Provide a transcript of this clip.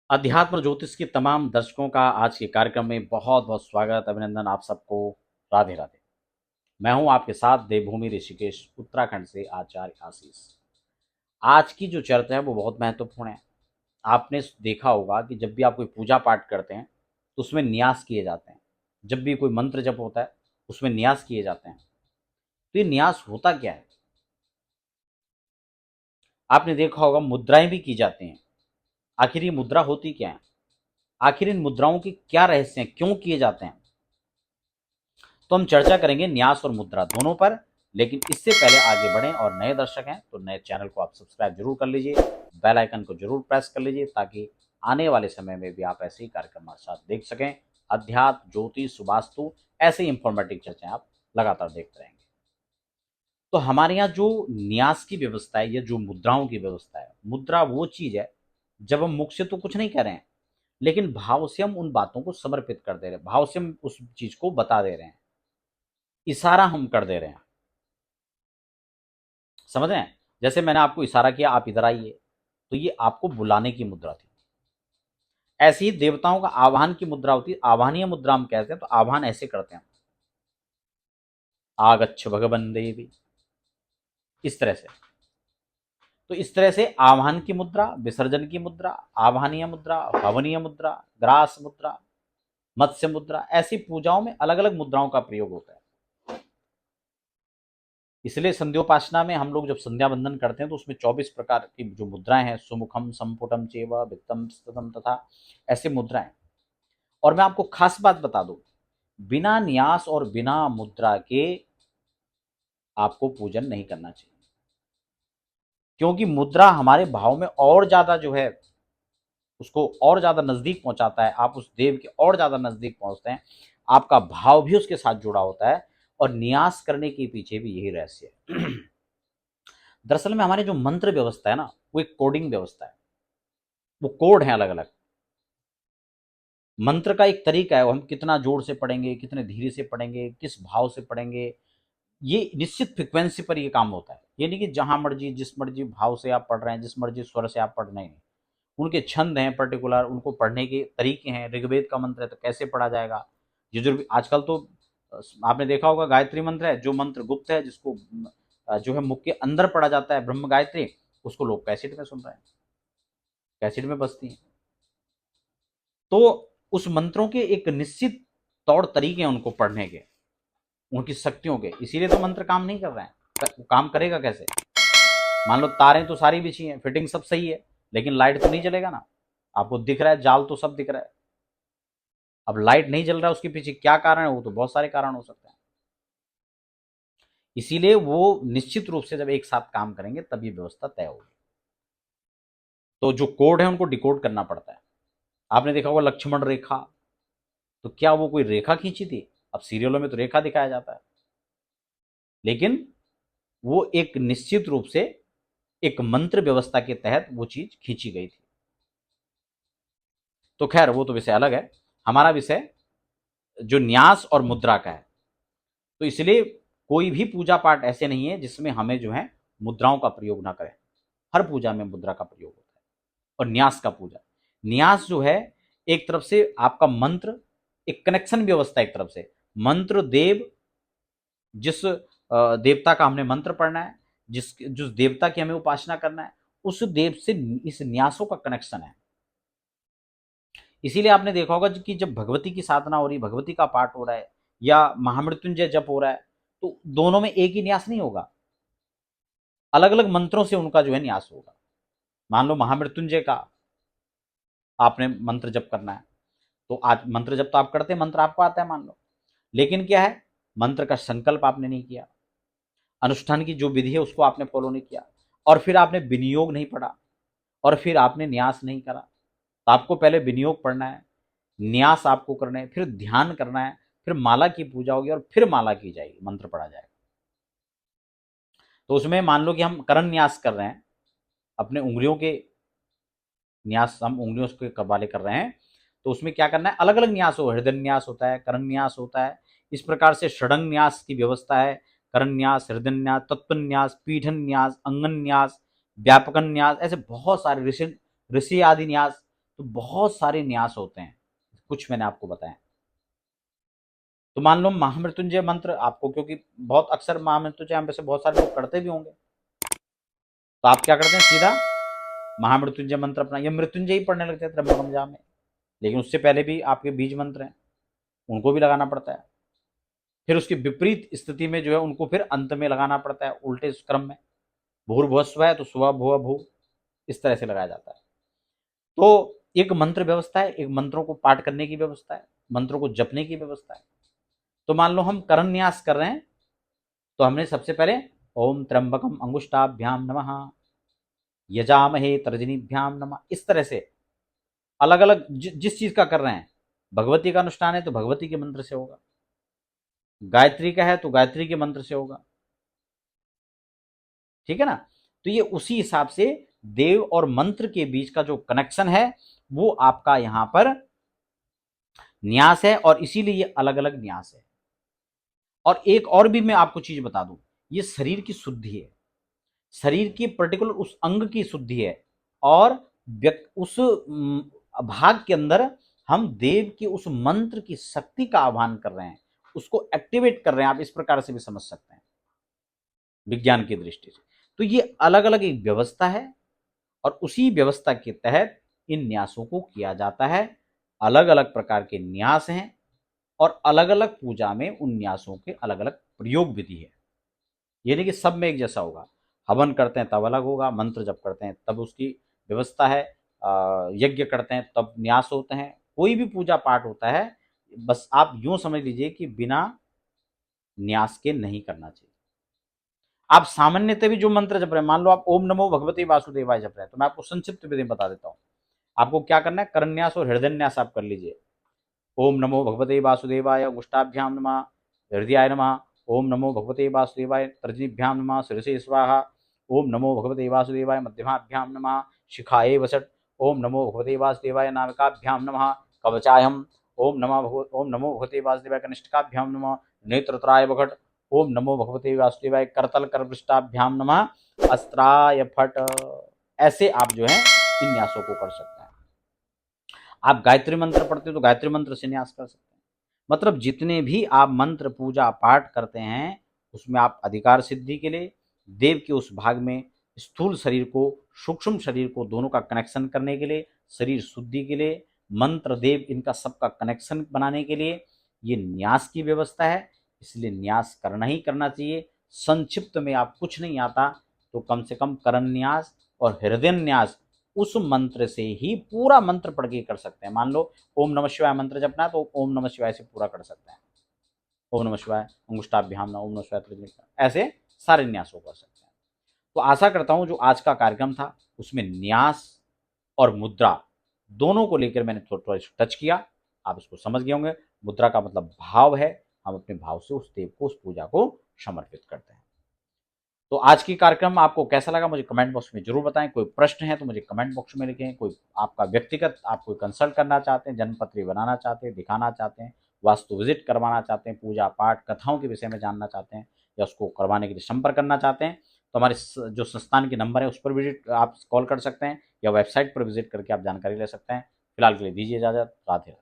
अध्यात्म ज्योतिष के तमाम दर्शकों का आज के कार्यक्रम में बहुत बहुत स्वागत, अभिनंदन आप सबको। राधे राधे। मैं हूं आपके साथ देवभूमि ऋषिकेश उत्तराखंड से आचार्य आशीष। आज की जो चर्चा है वो बहुत महत्वपूर्ण है। आपने देखा होगा कि जब भी आप कोई पूजा पाठ करते हैं तो उसमें न्यास किए जाते हैं। जब भी कोई मंत्र जप होता है उसमें न्यास किए जाते हैं। तो ये न्यास होता क्या है? आपने देखा होगा मुद्राएं भी की जाती हैं। आखिर ये मुद्रा होती क्या है? आखिर इन मुद्राओं के क्या रहस्य हैं, क्यों किए जाते हैं? तो हम चर्चा करेंगे न्यास और मुद्रा दोनों पर। लेकिन इससे पहले आगे बढ़ें और नए दर्शक हैं तो नए चैनल को आप सब्सक्राइब जरूर कर लीजिए, बेल आइकन को जरूर प्रेस कर लीजिए ताकि आने वाले समय में भी आप ऐसे ही कार्यक्रम हमारे साथ देख सकें। अध्यात्म, ज्योतिष, वास्तु, ऐसे ही इंफॉर्मेटिव चर्चाएं आप लगातार देखते रहेंगे। तो हमारे यहाँ जो न्यास की व्यवस्था है या जो मुद्राओं की व्यवस्था है, मुद्रा वो चीज है जब हम मुख से तो कुछ नहीं कर रहे हैं लेकिन भाव से हम उन बातों को समर्पित कर दे रहे हैं, भाव से हम उस चीज को बता दे रहे हैं, इशारा हम कर दे रहे हैं। समझ रहे हैं? जैसे मैंने आपको इशारा किया, आप इधर आइए, तो ये आपको बुलाने की मुद्रा थी। ऐसे ही देवताओं का आह्वान की मुद्रा होती है, आह्वानीय मुद्रा हम कहते हैं। तो आह्वान ऐसे करते हैं, आगच्छ भगवन देवी, इस तरह से। तो इस तरह से आह्वान की मुद्रा, विसर्जन की मुद्रा, आह्वानीय मुद्रा, हवनीय मुद्रा, ग्रास मुद्रा, मत्स्य मुद्रा, ऐसी पूजाओं में अलग अलग मुद्राओं का प्रयोग होता है। इसलिए संध्योपासना में हम लोग जब संध्या बंदन करते हैं तो उसमें 24 प्रकार की जो मुद्राएं हैं, सुमुखम, संपुटम चेव, वित्तम, स्ततम, तथा ऐसे मुद्राएं। और मैं आपको खास बात बता दूं, बिना न्यास और बिना मुद्रा के आपको पूजन नहीं करना चाहिए, क्योंकि मुद्रा हमारे भाव में और ज्यादा जो है उसको और ज्यादा नजदीक पहुंचाता है। आप उस देव के और ज्यादा नजदीक पहुंचते हैं, आपका भाव भी उसके साथ जुड़ा होता है। और न्यास करने के पीछे भी यही रहस्य है। दरअसल में हमारी जो मंत्र व्यवस्था है ना, वो एक कोडिंग व्यवस्था है। वो कोड है अलग अलग। मंत्र का एक तरीका है, वो हम कितना जोर से पढ़ेंगे, कितने धीरे से पढ़ेंगे, किस भाव से पढ़ेंगे, ये निश्चित फ्रिक्वेंसी पर ये काम होता है। ये नहीं कि जहां मर्जी जिस मर्जी भाव से आप पढ़ रहे हैं, जिस मर्जी स्वर से आप पढ़ रहे हैं। उनके छंद हैं पर्टिकुलर, उनको पढ़ने के तरीके हैं। ऋग्वेद का मंत्र है तो कैसे पढ़ा जाएगा, यजुर्वेद, आजकल तो आपने देखा होगा गायत्री मंत्र है, जो मंत्र गुप्त है, जिसको जो है मुख के अंदर पढ़ा जाता है, ब्रह्म गायत्री, उसको लोग कैसेट में सुन रहे हैं, कैसेट में बजती है। तो उस मंत्रों के एक निश्चित तौर तरीके हैं उनको पढ़ने के, उनकी शक्तियों के। इसीलिए तो मंत्र काम नहीं कर रहे हैं। वो काम करेगा कैसे? मान लो तारें तो सारी बिछी हैं, फिटिंग सब सही है, लेकिन लाइट तो नहीं जलेगा ना। आपको दिख रहा है, जाल तो सब दिख रहा है। अब लाइट नहीं जल रहा है, उसके पीछे क्या कारण है? वो तो बहुत सारे कारण हो सकते हैं। इसीलिए वो निश्चित रूप से जब एक साथ काम करेंगे तब ये व्यवस्था तय होगी। तो जो कोड है उनको डिकोड करना पड़ता है। आपने देखा होगा लक्ष्मण रेखा, तो क्या वो कोई रेखा खींची थी? अब सीरियलों में तो रेखा दिखाया जाता है, लेकिन वो एक निश्चित रूप से एक मंत्र व्यवस्था के तहत वो चीज खींची गई थी। तो खैर वो तो विषय अलग है। हमारा विषय जो न्यास और मुद्रा का है। तो इसलिए कोई भी पूजा पाठ ऐसे नहीं है जिसमें हमें जो है मुद्राओं का प्रयोग ना करें। हर पूजा में मुद्रा का प्रयोग होता है। और न्यास का पूजा, न्यास जो है एक तरफ से आपका मंत्र, एक कनेक्शन व्यवस्था। एक तरफ से मंत्र देव, जिस देवता का हमने मंत्र पढ़ना है, जिस देवता की हमें उपासना करना है, उस देव से इस न्यासों का कनेक्शन है। इसीलिए आपने देखा होगा कि जब भगवती की साधना हो रही, भगवती का पाठ हो रहा है या महामृत्युंजय जप हो रहा है, तो दोनों में एक ही न्यास नहीं होगा, अलग अलग मंत्रों से उनका जो है न्यास होगा। मान लो महामृत्युंजय का आपने मंत्र जप करना है, तो आज मंत्र जप तो आप करते हैं, मंत्र आपको आता है मान लो, लेकिन क्या है, मंत्र का संकल्प आपने नहीं किया, अनुष्ठान की जो विधि है उसको आपने फॉलो नहीं किया, और फिर आपने विनियोग नहीं पढ़ा, और फिर आपने न्यास नहीं करा। तो आपको पहले विनियोग पढ़ना है, न्यास आपको करना है, फिर ध्यान करना है, फिर माला की पूजा होगी और फिर माला की जाएगी, मंत्र पढ़ा जाएगा। तो उसमें मान लो कि हम करण न्यास कर रहे हैं, अपने उंगलियों के न्यास, हम उंगलियों के वाले कर रहे हैं, तो उसमें क्या करना है, अलग अलग न्यास हो, हृदय न्यास होता है, करण न्यास होता है। इस प्रकार से षडंग न्यास की व्यवस्था है। करण न्यास, हृदय न्यास, तत्व न्यास, पीठन न्यास, अंगन न्यास, व्यापकन न्यास, ऐसे बहुत सारे ऋषि ऋषि आदि न्यास। तो बहुत सारे न्यास होते हैं, कुछ मैंने आपको बताया। तो मान लो महामृत्युंजय मंत्र आपको, क्योंकि बहुत अक्सर महामृत्युंजय हम वैसे बहुत सारे लोग करते भी होंगे, तो आप क्या करते हैं, सीधा महामृत्युंजय मंत्र अपना या मृत्युंजय ही पढ़ने लगते हैं त्र्यंबकम जाप में। लेकिन उससे पहले भी आपके बीज मंत्र हैं, उनको भी लगाना पड़ता है। फिर उसकी विपरीत स्थिति में जो है उनको फिर अंत में लगाना पड़ता है, उल्टे क्रम में। भूर्भुवस्व है तो सुबह भुव भू, इस तरह से लगाया जाता है। तो एक मंत्र व्यवस्था है, एक मंत्रों को पाठ करने की व्यवस्था है, मंत्रों को जपने की व्यवस्था है। तो मान लो हम करण न्यास कर रहे हैं, तो हमने सबसे पहले ओम त्र्यंबकम अंगुष्ठाभ्याम नमः, यजामहे तर्जनीभ्याम नमः, इस तरह से अलग अलग जिस चीज का कर रहे हैं। भगवती का अनुष्ठान है तो भगवती के मंत्र से होगा, गायत्री का है तो गायत्री के मंत्र से होगा, ठीक है ना। तो ये उसी हिसाब से देव और मंत्र के बीच का जो कनेक्शन है वो आपका यहां पर न्यास है, और इसीलिए ये अलग अलग न्यास है। और एक और भी मैं आपको चीज बता दूं, ये शरीर की शुद्धि है, शरीर की पर्टिकुलर उस अंग की शुद्धि है, और उस भाग के अंदर हम देव की उस मंत्र की शक्ति का आह्वान कर रहे हैं, उसको एक्टिवेट कर रहे हैं। आप इस प्रकार से भी समझ सकते हैं विज्ञान की दृष्टि से। तो ये अलग अलग एक व्यवस्था है, और उसी व्यवस्था के तहत इन न्यासों को किया जाता है। अलग अलग प्रकार के न्यास हैं, और अलग अलग पूजा में उन न्यासों के अलग अलग प्रयोग विधि है। ये नहीं कि सब में एक जैसा होगा, हवन करते हैं तब अलग होगा, मंत्र जब करते हैं तब उसकी व्यवस्था है, यज्ञ करते हैं तब न्यास होते हैं, कोई भी पूजा पाठ होता है, बस आप यूं समझ लीजिए कि बिना न्यास के नहीं करना चाहिए। आप सामान्यतः भी जो मंत्र जप रहे हैं, मान लो आप ओम नमो भगवते वासुदेवाय जप रहे हैं, तो मैं आपको संक्षिप्त विधि बता देता हूँ। आपको क्या करना है, करन्यास और हृदय न्यास आप कर लीजिए। ओम नमो भगवते वासुदेवाय गुष्टाभ्याम नमः, हृदयाय नमः। ओम नमो भगवते वासुदेवाय तर्जनीभ्याम नमः, शिरसे स्वाहा। ओम नमो भगवते वासुदेवाय मध्यमाभ्याम नमः, शिखाए वसट। ओम नमो भगवते वासुदेवाय नाविकाभ्याम नमः, कवचायम। ओम नमो भगवते वासुदेवाय कनिष्ठकाभ्याम नमः, नेत्रत्राय वघट। ओम नमो भगवते वासुदेवाय करतल करपृष्ठाभ्याम नमः, अस्त्राय फट। ऐसे आप जो है इन न्यासों को कर सकते हैं। आप गायत्री मंत्र पढ़ते हो तो गायत्री मंत्र से न्यास कर सकते हैं। मतलब जितने भी आप मंत्र पूजा पाठ करते हैं, उसमें आप अधिकार सिद्धि के लिए, देव के उस भाग में स्थूल शरीर को सूक्ष्म शरीर को दोनों का कनेक्शन करने के लिए, शरीर शुद्धि के लिए, मंत्र देव इनका सबका कनेक्शन बनाने के लिए ये न्यास की व्यवस्था है। इसलिए न्यास करना ही करना चाहिए। संक्षिप्त में आप कुछ नहीं आता तो कम से कम करण न्यास और हृदय न्यास उस मंत्र से ही पूरा मंत्र पढ़ के कर सकते हैं। मान लो ओम नमः शिवाय मंत्र जपना है तो ओम नमः शिवाय से पूरा कर सकते हैं। ओम नमः शिवाय अंगुष्ठाभ्याम नमः, ओम नमः शिवाय त्रिजटा, ऐसे सारे न्यास को कर सकते हैं। तो आशा करता हूं जो आज का कार्यक्रम था उसमें न्यास और मुद्रा दोनों को लेकर मैंने थोड़ा थोड़ा टच किया, आप इसको समझ गए होंगे। मुद्रा का मतलब भाव है, हम अपने भाव से उस देव को उस पूजा को समर्पित करते हैं। तो आज की कार्यक्रम आपको कैसा लगा मुझे कमेंट बॉक्स में जरूर बताएं। कोई प्रश्न है तो मुझे कमेंट बॉक्स में लिखें। कोई आपका व्यक्तिगत आप कोई कंसल्ट करना चाहते हैं, जन्मपत्री बनाना चाहते हैं, दिखाना चाहते हैं, वास्तु विजिट करवाना चाहते हैं, पूजा पाठ कथाओं के विषय में जानना चाहते हैं, या उसको करवाने के लिए संपर्क करना चाहते हैं, तो हमारे जो संस्थान के नंबर है उस पर विजिट आप कॉल कर सकते हैं, या वेबसाइट पर विजिट करके आप जानकारी ले सकते हैं। फिलहाल के लिए दीजिए इजाजत। राधे।